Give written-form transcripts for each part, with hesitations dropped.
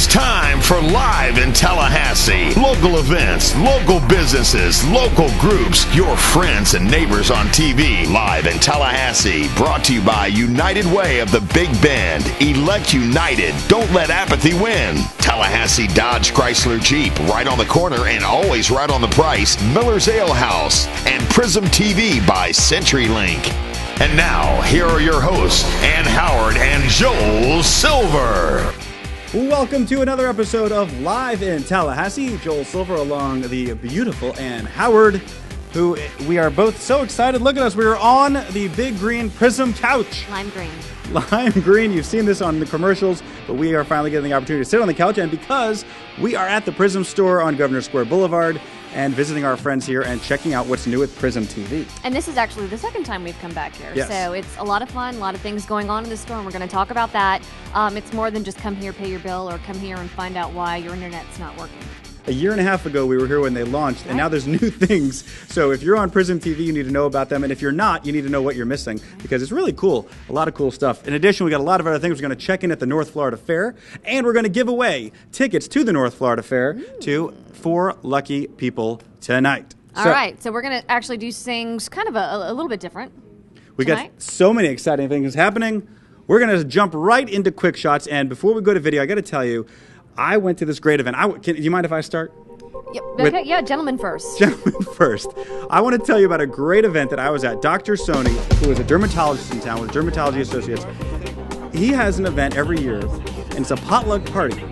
It's time for Live in Tallahassee. Local events, local businesses, local groups, your friends and neighbors on TV. Live in Tallahassee, brought to you by United Way of the Big Bend. Elect United. Don't let apathy win. Tallahassee Dodge Chrysler Jeep, right on the corner and always right on the price. Miller's Ale House and Prism TV by CenturyLink. And now, here are your hosts, Ann Howard and Joel Silver. Welcome to another episode of Live in Tallahassee. Joel Silver along the beautiful Ann Howard, who we are both so excited. Look at us. We are on the big green Prism couch. Lime green. Lime green. You've seen this on the commercials, but we are finally getting the opportunity to sit on the couch. And because we are at the Prism store on Governor Square Boulevard and visiting our friends here and checking out what's new with Prism TV. And this is actually the second time we've come back here. Yes. So it's a lot of fun, a lot of things going on in the store, and we're going to talk about that. It's more than just come here, pay your bill, or come here and find out why your internet's not working. A year and a half ago, we were here when they launched, and now there's new things. So if you're on Prism TV, you need to know about them. And if you're not, you need to know what you're missing, because it's really cool. A lot of cool stuff. In addition, we got a lot of other things. We're going to check in at the North Florida Fair, and we're going to give away tickets to the North Florida Fair to 4 lucky people tonight. All right. So we're going to actually do things kind of a little bit different We tonight. got so many exciting things happening. We're going to jump right into quick shots. And before we go to video, I got to tell you, I went to this great event. Do you mind if I start? Yep. Okay, yeah, gentlemen first. Gentlemen first. I want to tell you about a great event that I was at. Dr. Sony, who is a dermatologist in town with Dermatology Associates, he has an event every year, and it's a potluck party,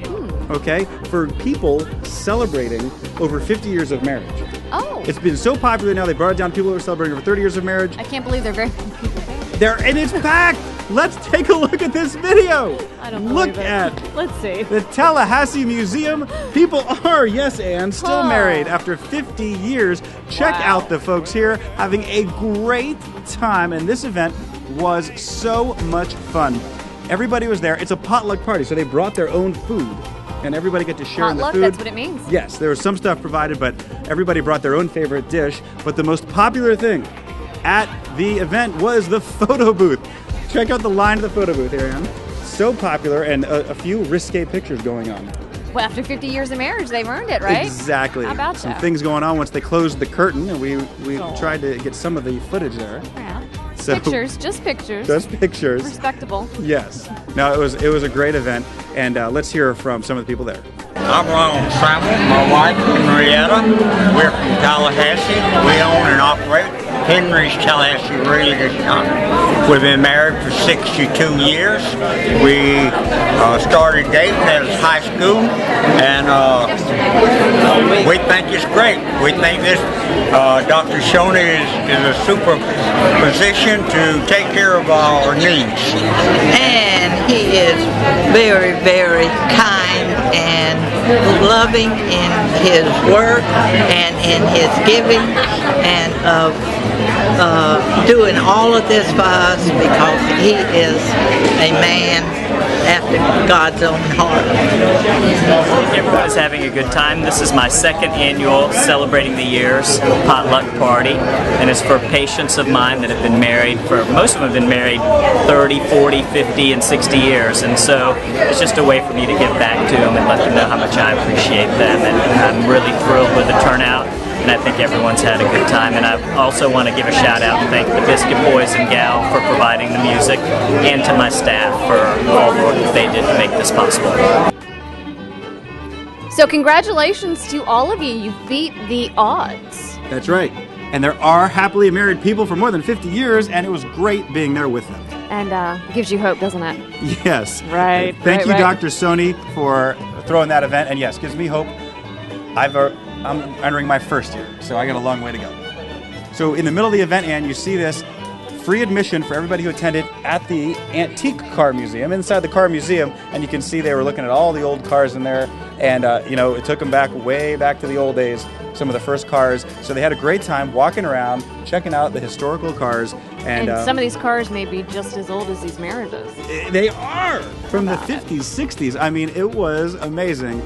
okay, for people celebrating over 50 years of marriage. Oh. It's been so popular now, they brought it down to people who are celebrating over 30 years of marriage. I can't believe they're very people there. And it's packed. Let's take a look at this video. I don't look believe it. at Let's see. the Tallahassee Museum. People are, yes, Ann, still married after 50 years. Check out the folks here having a great time. And this event was so much fun. Everybody was there. It's a potluck party, so they brought their own food. And everybody got to share in the Potluck, food. that's what it means. Yes, there was some stuff provided, but everybody brought their own favorite dish. But the most popular thing at the event was the photo booth. Check out the line of the photo booth here, Ann. So popular, and a few risque pictures going on. Well, after 50 years of marriage, they've earned it, right? Exactly. How about some that? things going on once they closed the curtain, and we tried to get some of the footage there. Yeah. So, Pictures, just pictures. Just pictures. Respectable. Yes. No, it was a great event, and let's hear from some of the people there. I'm Ronald Trammell, my wife Marietta. We're from Tallahassee. We own and operate Henry's Tallahassee Radio Shop. We've been married for 62 years. We started dating at high school, and we think it's great. We think this Dr. Shoney is a super position to take care of our needs. And he is very, very kind and loving in his work and in his giving, and doing all of this for us because he is a man after God's own heart. Everybody's having a good time. This is my second annual Celebrating the Years potluck party, and it's for patients of mine that have been married most of them have been married 30, 40, 50, and 60 years, and so it's just a way for me to give back to them and let them know how much I appreciate them, and I'm really thrilled with the turnout. And I think everyone's had a good time. And I also want to give a shout out and thank the Biscuit Boys and Gal for providing the music, and to my staff for all the work that they did to make this possible. So congratulations to all of you. You beat the odds. That's right. And there are happily married people for more than 50 years, and it was great being there with them. And gives you hope, doesn't it? Yes. Right. Thank you, right. Dr. Sony, for throwing that event. And yes, gives me hope. I'm entering my first year, so I got a long way to go. So in the middle of the event, Ann, you see this free admission for everybody who attended at the Antique Car Museum, inside the car museum, and you can see they were looking at all the old cars in there, and it took them way back to the old days, some of the first cars. So they had a great time walking around, checking out the historical cars. And some of these cars may be just as old as these marriages. They are! From the 50s, 60s. I mean, it was amazing.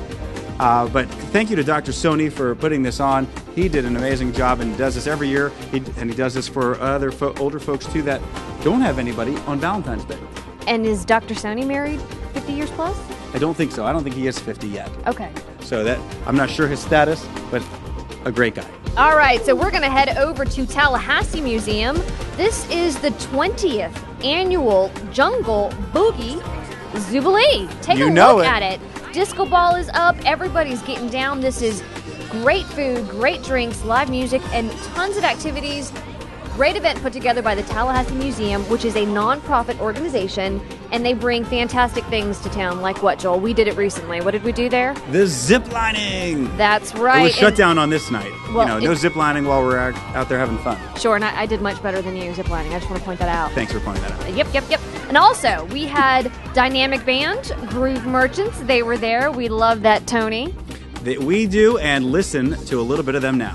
But thank you to Dr. Sony for putting this on. He did an amazing job and does this every year. He does this for other older folks, too, that don't have anybody on Valentine's Day. And is Dr. Sony married 50 years plus? I don't think so. I don't think he is 50 yet. Okay. So that I'm not sure his status, but a great guy. All right, so we're going to head over to Tallahassee Museum. This is the 20th annual Jungle Boogie Jubilee. Take a look at it. Disco ball is up. Everybody's getting down. This is great food, great drinks, live music, and tons of activities. Great event put together by the Tallahassee Museum, which is a non-profit organization, and they bring fantastic things to town. Like what, Joel? We did it recently. What did we do there? The zip lining. That's right. It was shut down on this night. Well, no zip lining while we're out there having fun. Sure, and I did much better than you zip lining. I just want to point that out. Thanks for pointing that out. Yep. And also, we had Dynamic Band, Groove Merchants. They were there. We love that, Tony. We do, and listen to a little bit of them now.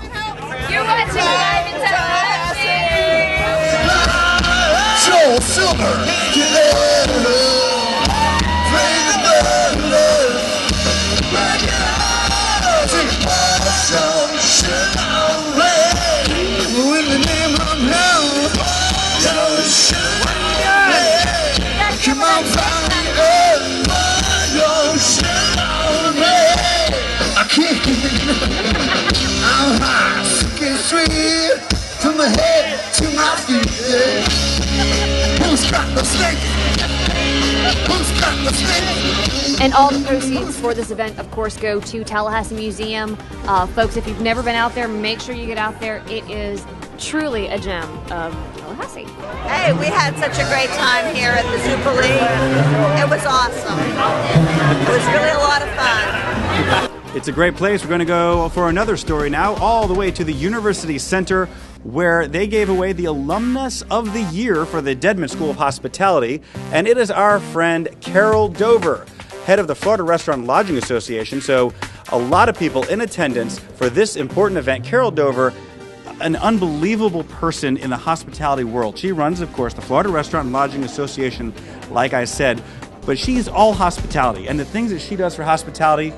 You're watching Live in Tallahassee. Joel Silver, come on, I'm high, sick and sweet, from my head to my feet. Who's got the snake? Who's got the snake? And all the proceeds for this event, of course, go to Tallahassee Museum. Folks, if you've never been out there, make sure you get out there. It is truly a gem of Tallahassee. Hey, we had such a great time here at the Jubilee. It was awesome. It was really a lot of fun. It's a great place. We're going to go for another story now, all the way to the University Center, where they gave away the Alumnus of the Year for the Dedman School of Hospitality. And it is our friend Carol Dover, head of the Florida Restaurant and Lodging Association. So a lot of people in attendance for this important event. Carol Dover, an unbelievable person in the hospitality world. She runs, of course, the Florida Restaurant and Lodging Association, like I said, but she's all hospitality. And the things that she does for hospitality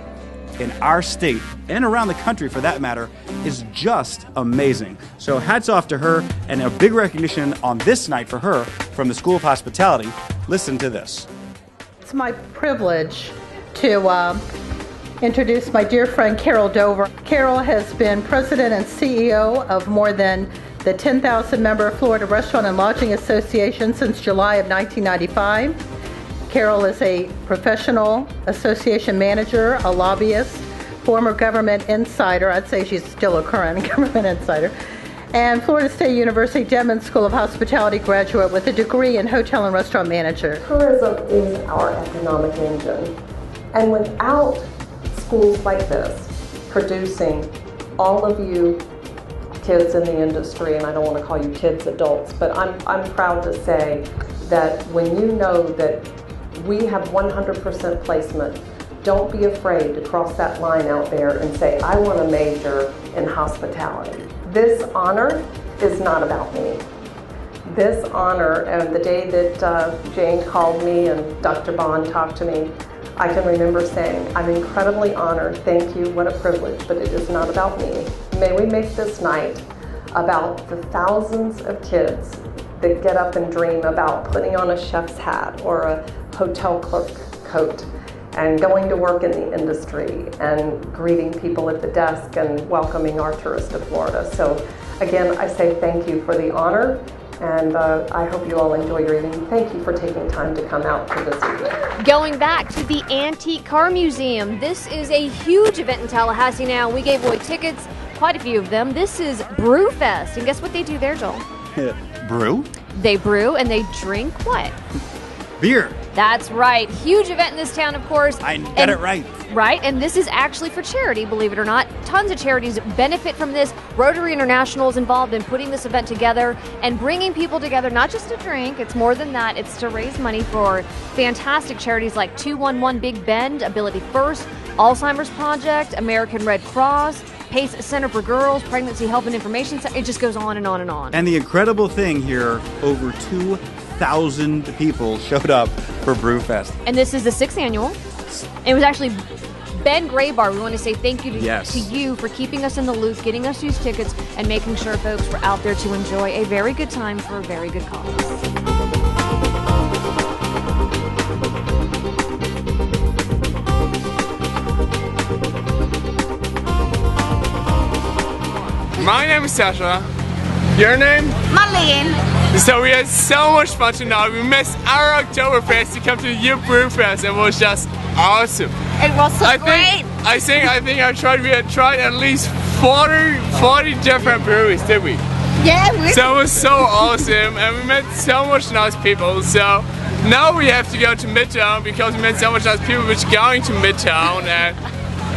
in our state and around the country, for that matter, is just amazing. So hats off to her, and a big recognition on this night for her from the School of Hospitality. Listen to this. It's my privilege to introduce my dear friend Carol Dover. Carol has been president and CEO of more than the 10,000 member Florida Restaurant and Lodging Association since July of 1995. Carol is a professional association manager, a lobbyist, former government insider. I'd say she's still a current government insider. And Florida State University Dedman School of Hospitality graduate with a degree in hotel and restaurant manager. Tourism is our economic engine. And without schools like this producing all of you kids in the industry, and I don't want to call you kids adults, but I'm proud to say that when you know that we have 100% placement, don't be afraid to cross that line out there and say, I want to major in hospitality. This honor is not about me. This honor, and the day that Jane called me and Dr. Bond talked to me, I can remember saying, I'm incredibly honored, thank you, what a privilege, but it is not about me. May we make this night about the thousands of kids that get up and dream about putting on a chef's hat or a hotel clerk coat and going to work in the industry and greeting people at the desk and welcoming our tourists to Florida. So again, I say thank you for the honor, and I hope you all enjoy your evening. Thank you for taking time to come out to this evening. Going back to the Antique Car Museum, this is a huge event in Tallahassee now. We gave away tickets, quite a few of them. This is Brew Fest, and guess what they do there, Joel? Brew? They brew and they drink what? Beer. That's right. Huge event in this town, of course. I got it right. Right, and this is actually for charity, believe it or not. Tons of charities benefit from this. Rotary International is involved in putting this event together and bringing people together, not just to drink. It's more than that. It's to raise money for fantastic charities like 211 Big Bend, Ability First, Alzheimer's Project, American Red Cross, PACE Center for Girls, Pregnancy Help and Information Center. It just goes on and on and on. And the incredible thing here, over 2,000 people showed up for Brewfest. And this is the 6th annual. It was actually Ben Graybar. We want to say thank you to you for keeping us in the loop, getting us these tickets, and making sure folks were out there to enjoy a very good time for a very good cause. My name is Sasha. Your name? Marlene. So we had so much fun tonight. We missed our Oktoberfest to come to the Youth Brewfest. It was just awesome. It was so great. I think we had tried at least 40 different breweries, did we? Yeah, so it was so awesome, and we met so much nice people. So now we have to go to Midtown because we met so much nice people which going to Midtown, and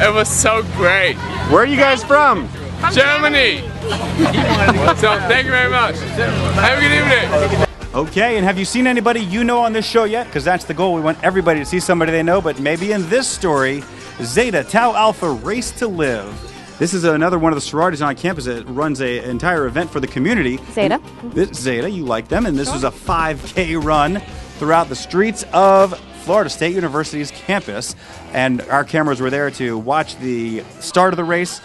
it was so great. Where are you guys from? Germany. So thank you very much. Have a good evening. Okay, and have you seen anybody you know on this show yet? Because that's the goal. We want everybody to see somebody they know, but maybe in this story, Zeta Tau Alpha Race to Live. This is another one of the sororities on campus that runs an entire event for the community. Zeta. Zeta, you like them, and this was a 5K run throughout the streets of Florida State University's campus, and our cameras were there to watch the start of the race,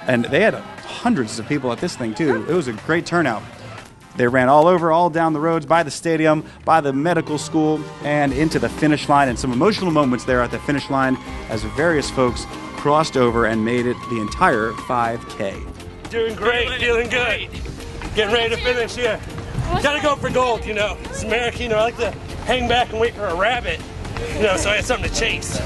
and they had hundreds of people at this thing too. It was a great turnout. They ran all down the roads, by the stadium, by the medical school, and into the finish line, and some emotional moments there at the finish line as various folks crossed over and made it the entire 5K. Doing great, feeling good. Getting ready to finish here. Gotta go for gold, you know. It's American, you know, I like to hang back and wait for a rabbit, you know, so I had something to chase.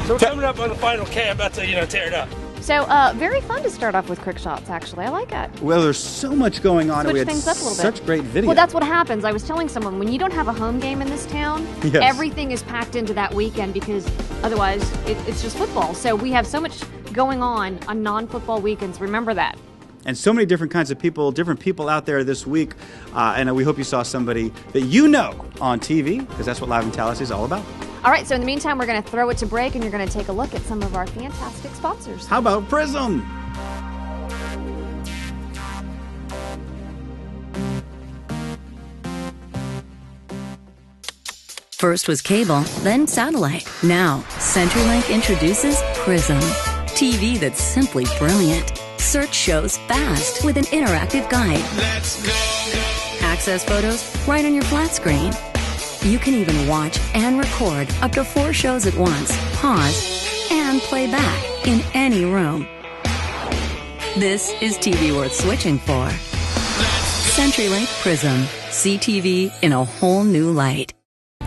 So we're coming up on the final K, I'm about to, you know, tear it up. So, very fun to start off with quick shots, actually. I like it. Well, there's so much going on, and we had things up a little such bit. great video. Well, that's what happens. I was telling someone, when you don't have a home game in this town, Yes. everything is packed into that weekend because otherwise it's just football. So we have so much going on non-football weekends. Remember that. And so many different kinds of people, different people out there this week. And we hope you saw somebody that you know on TV, because that's what Live in Tallahassee is all about. All right, so in the meantime, we're going to throw it to break, and you're going to take a look at some of our fantastic sponsors. How about Prism? First was cable, then satellite. Now, CenturyLink introduces Prism. TV that's simply brilliant. Search shows fast with an interactive guide. Let's go. Access photos right on your flat screen. You can even watch and record up to 4 shows at once, pause, and play back in any room. This is TV worth switching for. CenturyLink Prism. See TV in a whole new light.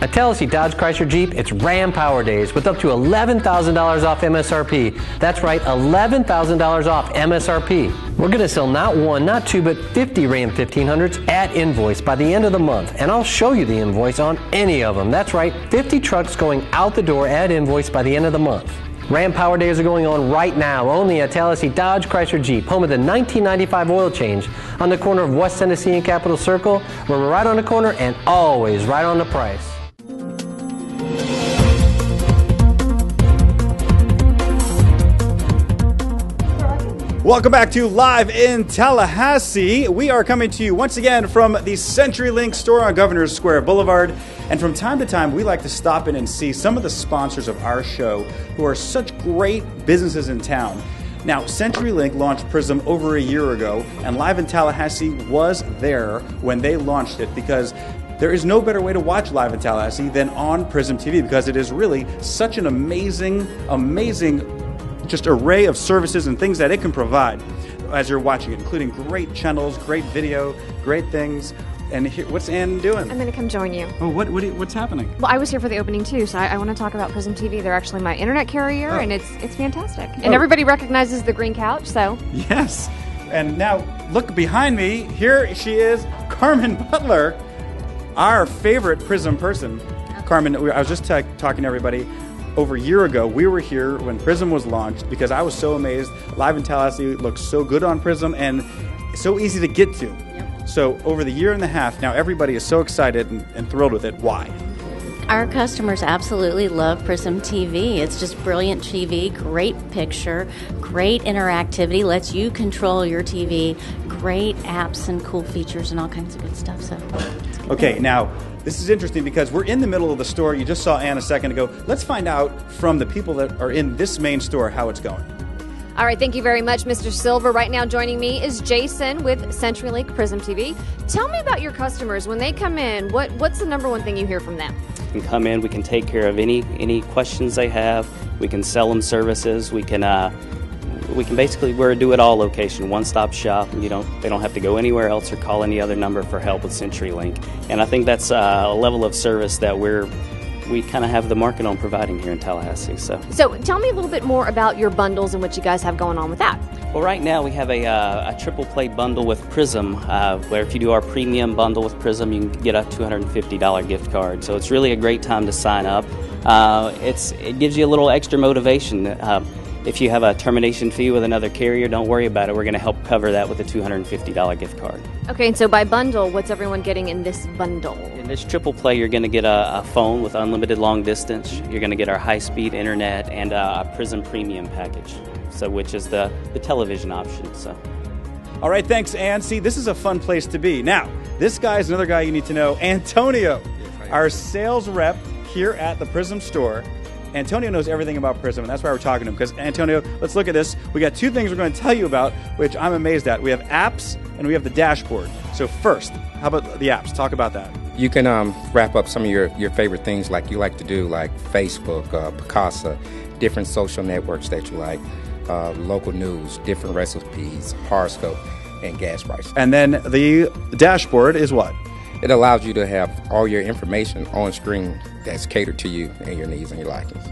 At Tallahassee Dodge Chrysler Jeep, it's Ram Power Days with up to $11,000 off MSRP. That's right, $11,000 off MSRP. We're going to sell not 1, not 2, but 50 Ram 1500s at invoice by the end of the month. And I'll show you the invoice on any of them. That's right, 50 trucks going out the door at invoice by the end of the month. Ram Power Days are going on right now, only at Tallahassee Dodge Chrysler Jeep, home of the 1995 oil change, on the corner of West Tennessee and Capitol Circle, where we're right on the corner and always right on the price. Welcome back to Live in Tallahassee. We are coming to you once again from the CenturyLink store on Governor's Square Boulevard. And from time to time, we like to stop in and see some of the sponsors of our show who are such great businesses in town. Now, CenturyLink launched Prism over a year ago, and Live in Tallahassee was there when they launched it, because there is no better way to watch Live in Tallahassee than on Prism TV, because it is really such an amazing just array of services and things that it can provide as you're watching it, including great channels, great video, great things. And here, what's Ann doing? I'm going to come join you. Oh, what's happening? Well, I was here for the opening too, so I want to talk about Prism TV. They're actually my internet carrier, and it's fantastic. And everybody recognizes the green couch, so. Yes. And now, look behind me. Here she is, Carmen Butler, our favorite Prism person. Carmen, I was just talking to everybody. Over a year ago, we were here when Prism was launched because I was so amazed. Live in Tallahassee looks so good on Prism and so easy to get to. Yep. So over the year and a half, now everybody is so excited and thrilled with it. Why? Our customers absolutely love Prism TV. It's just brilliant TV, great picture, great interactivity, lets you control your TV, great apps and cool features and all kinds of good stuff. So. Okay, now, this is interesting because we're in the middle of the store. You just saw Ann a second ago. Let's find out from the people that are in this main store how it's going. All right, thank you very much, Mr. Silver. Right now joining me is Jason with CenturyLink Prism TV. Tell me about your customers. When they come in, what's the number one thing you hear from them? Can come in, we can take care of any questions they have. We can sell them services. We can basically, we're a do-it-all location, one-stop shop. They don't have to go anywhere else or call any other number for help with CenturyLink. And I think that's a level of service that we kind of have the market on providing here in Tallahassee. So tell me a little bit more about your bundles and what you guys have going on with that. Well, right now we have a triple play bundle with Prism, where if you do our premium bundle with Prism, you can get a $250 gift card. So it's really a great time to sign up. It gives you a little extra motivation. If you have a termination fee with another carrier, don't worry about it. We're going to help cover that with a $250 gift card. Okay, and so by bundle, what's everyone getting in this bundle? In this triple play, you're going to get a phone with unlimited long distance. You're going to get our high-speed internet and a Prism Premium package, which is the television option. So. All right, thanks, Ann. See, this is a fun place to be. Now, this guy is another guy you need to know, Antonio, our sales rep here at the Prism store. Antonio knows everything about Prism, and that's why we're talking to him. Because, Antonio, let's look at this. We got two things we're going to tell you about, which I'm amazed at. We have apps, and we have the dashboard. So first, how about the apps? Talk about that. You can wrap up some of your favorite things like you like to do, like Facebook, Picasa, different social networks that you like, local news, different recipes, horoscope, and gas prices. And then the dashboard is what? It allows you to have all your information on screen that's catered to you and your needs and your likings.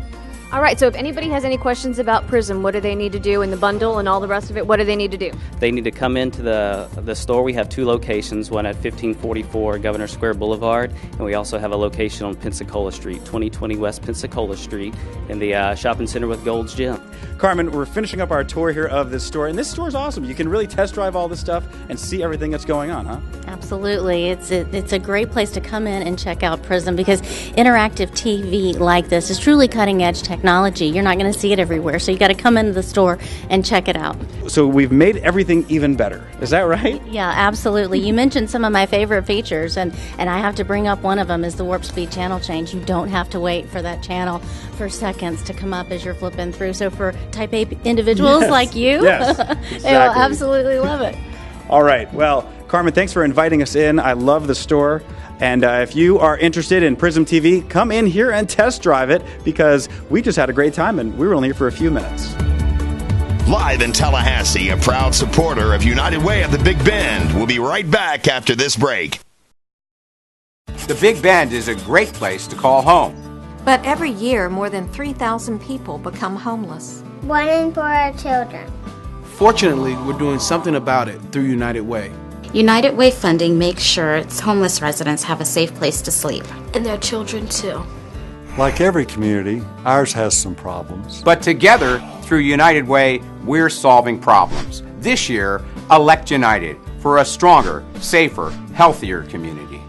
All right, so if anybody has any questions about Prism, what do they need to do in the bundle and all the rest of it? What do they need to do? They need to come into the store. We have two locations, one at 1544 Governor Square Boulevard, and we also have a location on Pensacola Street, 2020 West Pensacola Street, in the shopping center with Gold's Gym. Carmen, we're finishing up our tour here of this store, and this store is awesome. You can really test drive all this stuff and see everything that's going on, huh? Absolutely. It's a great place to come in and check out Prism because interactive TV like this is truly cutting edge technology. You're not going to see it everywhere, so you got to come into the store and check it out. So we've made everything even better. Is that right? Yeah, absolutely. You mentioned some of my favorite features, and I have to bring up one of them is the warp speed channel change. You don't have to wait for that channel for seconds to come up as you're flipping through. So for Type A individuals like you, exactly. They will absolutely love it. All right. Well, Carmen, thanks for inviting us in. I love the store. And if you are interested in Prism TV, come in here and test drive it because we just had a great time and we were only here for a few minutes. Live in Tallahassee, a proud supporter of United Way of the Big Bend. We'll be right back after this break. The Big Bend is a great place to call home. But every year, more than 3,000 people become homeless. 1 in 4 are children. Fortunately, we're doing something about it through United Way. United Way funding makes sure its homeless residents have a safe place to sleep. And their children, too. Like every community, ours has some problems. But together, through United Way, we're solving problems. This year, elect United for a stronger, safer, healthier community.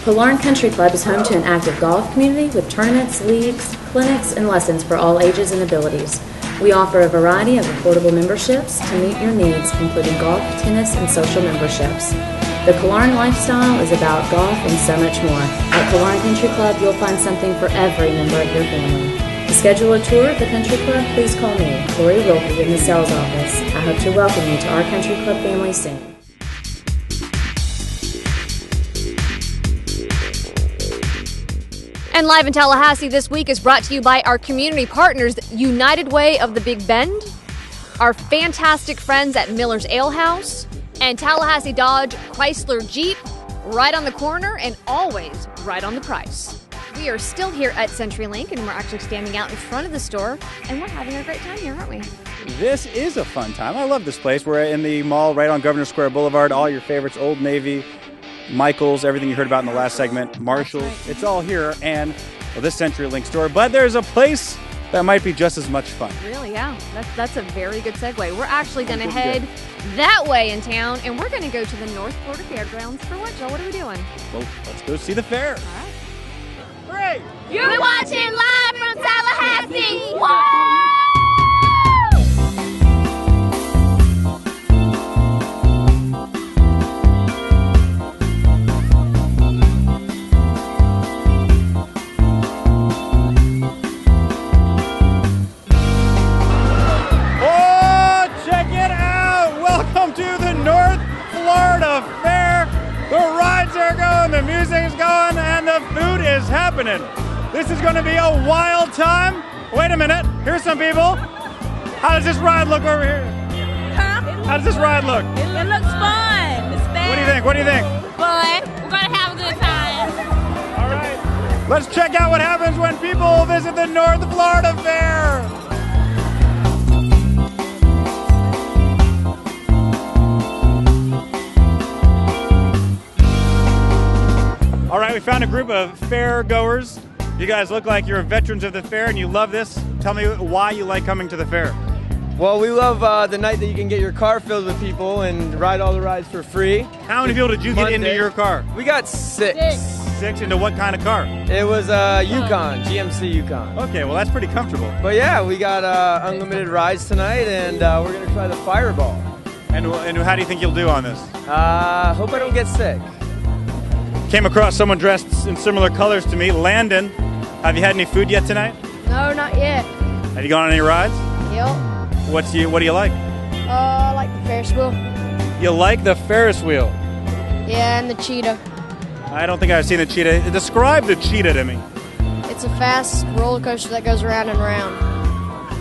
Killearn Country Club is home to an active golf community with tournaments, leagues, clinics, and lessons for all ages and abilities. We offer a variety of affordable memberships to meet your needs, including golf, tennis, and social memberships. The Killearn lifestyle is about golf and so much more. At Killearn Country Club, you'll find something for every member of your family. To schedule a tour of the country club, please call me, Lori Wilkie, in the sales office. I hope to welcome you to our country club family soon. And Live in Tallahassee this week is brought to you by our community partners, United Way of the Big Bend, our fantastic friends at Miller's Ale House, and Tallahassee Dodge Chrysler Jeep, right on the corner and always right on the price. We are still here at CenturyLink, and we're actually standing out in front of the store, and we're having a great time here, aren't we? This is a fun time. I love this place. We're in the mall right on Governor Square Boulevard. All your favorites, Old Navy, Michael's, everything you heard about in the last segment, Marshall's, right. It's all here, and well, this CenturyLink store. But there's a place that might be just as much fun. Really, yeah. That's a very good segue. We're actually going to head that way in town, and we're going to go to the North Florida Fairgrounds for what, Joe? What are we doing? Well, let's go see the fair. All right. 3. You're watching Live from Tallahassee. Woo! The music is going and the food is happening. This is going to be a wild time. Wait a minute. Here's some people. How does this ride look over here? Huh? How does this ride look? It looks fun. It's fast. What do you think? What do you think? Fun. We're gonna have a good time. All right. Let's check out what happens when people visit the North Florida Fair. All right, we found a group of fair goers. You guys look like you're veterans of the fair and you love this. Tell me why you like coming to the fair. Well, we love the night that you can get your car filled with people and ride all the rides for free. How many people did you get into your car? We got six. Six into what kind of car? It was a Yukon, GMC Yukon. Okay, well that's pretty comfortable. But yeah, we got unlimited rides tonight, and we're gonna try the Fireball. And how do you think you'll do on this? Hope I don't get sick. Came across someone dressed in similar colors to me. Landon, have you had any food yet tonight? No, not yet. Have you gone on any rides? Yep. What do you like? I like the Ferris wheel. You like the Ferris wheel? Yeah, and the cheetah. I don't think I've seen the cheetah. Describe the cheetah to me. It's a fast roller coaster that goes around and around.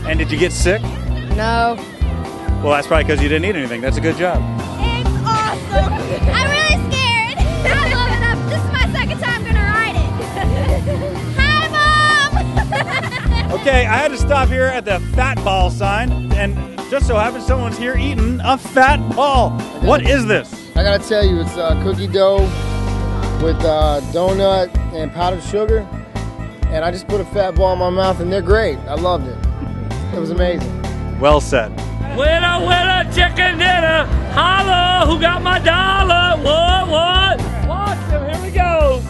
And did you get sick? No. Well, that's probably because you didn't eat anything. That's a good job. It's awesome. I'm really scared. I love it. This is my second time going to ride it. Hi, Mom. Okay, I had to stop here at the Fat Ball sign, and just so happens someone's here eating a fat ball. What is this? I gotta tell you, it's cookie dough with donut and powdered sugar, and I just put a fat ball in my mouth, and they're great. I loved it. It was amazing. Well said. Winner, winner, chicken dinner. Holla, who got my dollar? What? Watch him, here we go.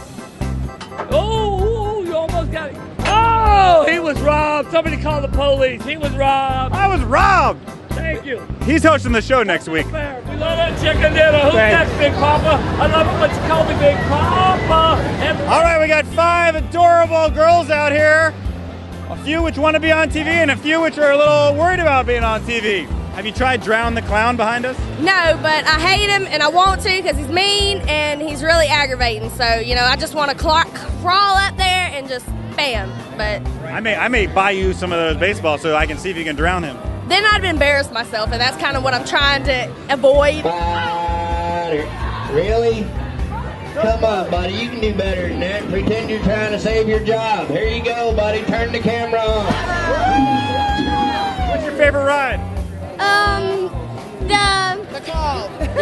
Oh, you almost got it. Oh, he was robbed. Somebody call the police. He was robbed. I was robbed. Thank you. He's hosting the show next week. We love that chicken dinner. Who's next, Big Papa? I love it when you call me Big Papa. All right, we got 5 adorable girls out here. A few which want to be on TV and a few which are a little worried about being on TV. Have you tried Drown the Clown behind us? No, but I hate him and I want to because he's mean and he's really aggravating. So, I just want to crawl up there and just bam. But I may buy you some of those baseballs so I can see if you can drown him. Then I'd embarrass myself, and that's kind of what I'm trying to avoid. Really? Come on, buddy. You can do better than that. Pretend you're trying to save your job. Here you go, buddy. Turn the camera on. What's your favorite ride? The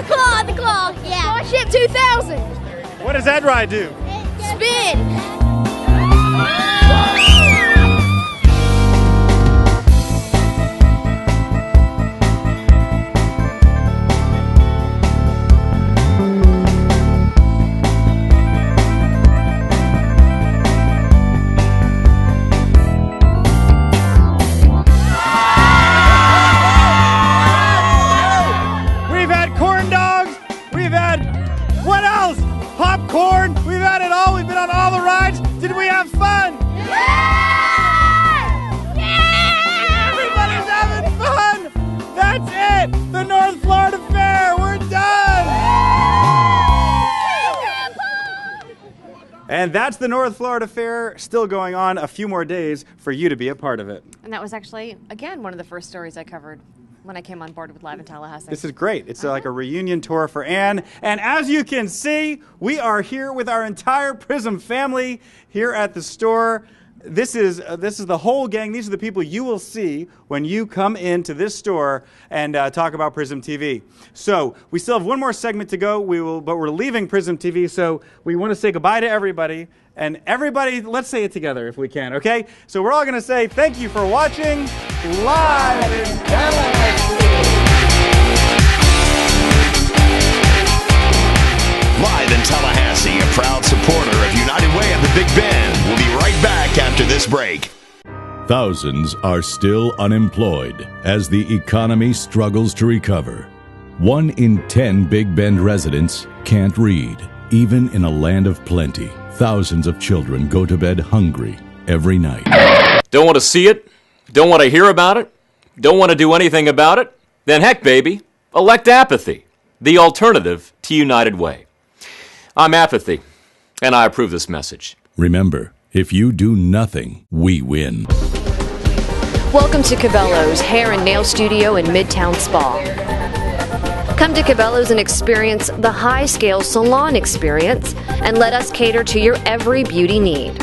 claw. The claw, yeah. Starship 2000. What does that ride do? Spin. Popcorn. We've had it all. We've been on all the rides. Did we have fun? Yeah! Everybody's having fun. That's it. The North Florida Fair. We're done. And that's the North Florida Fair, still going on a few more days for you to be a part of it. And that was actually, again, one of the first stories I covered when I came on board with Live in Tallahassee. This is great. It's like a reunion tour for Ann. And as you can see, we are here with our entire Prism family here at the store. This is the whole gang. These are the people you will see when you come into this store and talk about Prism TV. So we still have one more segment to go. But we're leaving Prism TV, so we want to say goodbye to everybody. And everybody, let's say it together if we can, okay? So we're all going to say thank you for watching Live in Tallahassee. Live in Tallahassee, a proud supporter of United Way at the Big Bend. We'll be right back after this break. Thousands are still unemployed as the economy struggles to recover. 1 in 10 Big Bend residents can't read, even in a land of plenty. Thousands of children go to bed hungry every night. Don't want to see it? Don't want to hear about it? Don't want to do anything about it? Then heck, baby, elect apathy, the alternative to United Way. I'm Apathy, and I approve this message. Remember, if you do nothing, we win. Welcome to Cabello's Hair and Nail Studio in Midtown Spa. Come to Cabello's and experience the high-scale salon experience and let us cater to your every beauty need.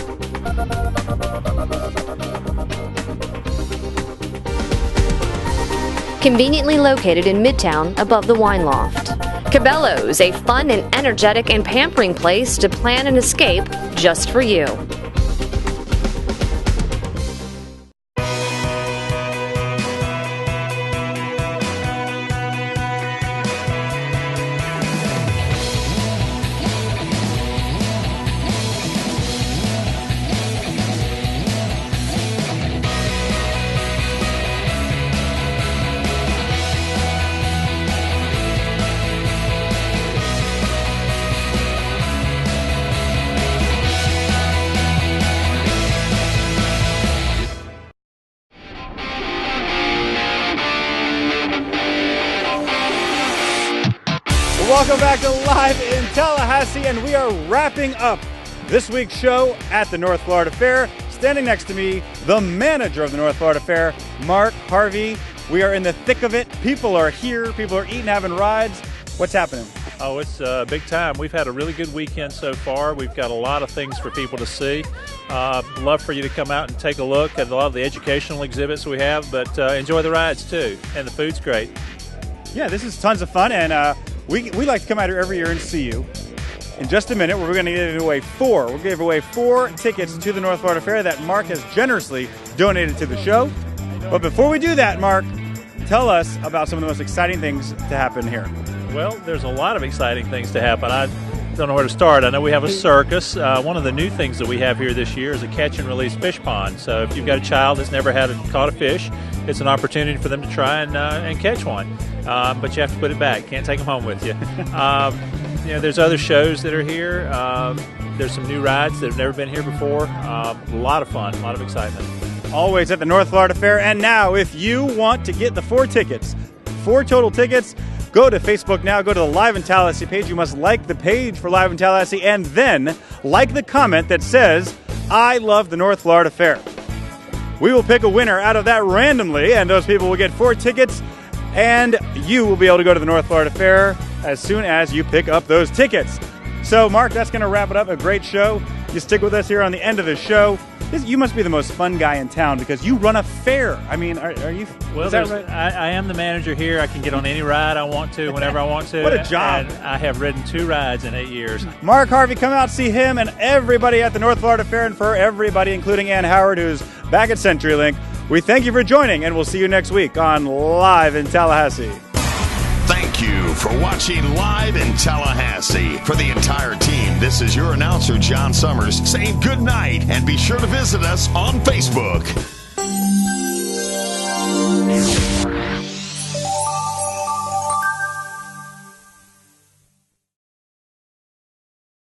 Conveniently located in Midtown above the Wine Loft. Cabello's, a fun and energetic and pampering place to plan an escape just for you. Welcome back to Live in Tallahassee, and we are wrapping up this week's show at the North Florida Fair. Standing next to me, the manager of the North Florida Fair, Mark Harvey. We are in the thick of it. People are here. People are eating, having rides. What's happening? Oh, it's a big time. We've had a really good weekend so far. We've got a lot of things for people to see. Love for you to come out and take a look at a lot of the educational exhibits we have, but enjoy the rides too. And the food's great. Yeah, this is tons of fun, and we like to come out here every year and see you. In just a minute, we're going to give away four. We're going to give away 4 tickets to the North Florida Fair that Mark has generously donated to the show. But before we do that, Mark, tell us about some of the most exciting things to happen here. Well, there's a lot of exciting things to happen. I don't know where to start. I know we have a circus. One of the new things that we have here this year is a catch and release fish pond. So if you've got a child that's never caught a fish, it's an opportunity for them to try and catch one. But you have to put it back. Can't take them home with you. There's other shows that are here. There's some new rides that have never been here before. A lot of fun, a lot of excitement. Always at the North Florida Fair. And now, if you want to get the 4 tickets, 4 total tickets, go to Facebook now. Go to the Live in Tallahassee page. You must like the page for Live in Tallahassee and then like the comment that says, I love the North Florida Fair. We will pick a winner out of that randomly, and those people will get 4 tickets, and you will be able to go to the North Florida Fair as soon as you pick up those tickets. So, Mark, that's going to wrap it up. A great show. You stick with us here on the end of the show. You must be the most fun guy in town because you run a fair. I mean, are you? Well, is that right? I am the manager here. I can get on any ride I want to, whenever I want to. What a job. And I have ridden 2 rides in 8 years. Mark Harvey, come out, see him and everybody at the North Florida Fair, and for everybody, including Ann Howard, who's back at CenturyLink, we thank you for joining, and we'll see you next week on Live in Tallahassee. Thank you for watching Live in Tallahassee. For the entire team, this is your announcer, John Summers, saying good night, and be sure to visit us on Facebook.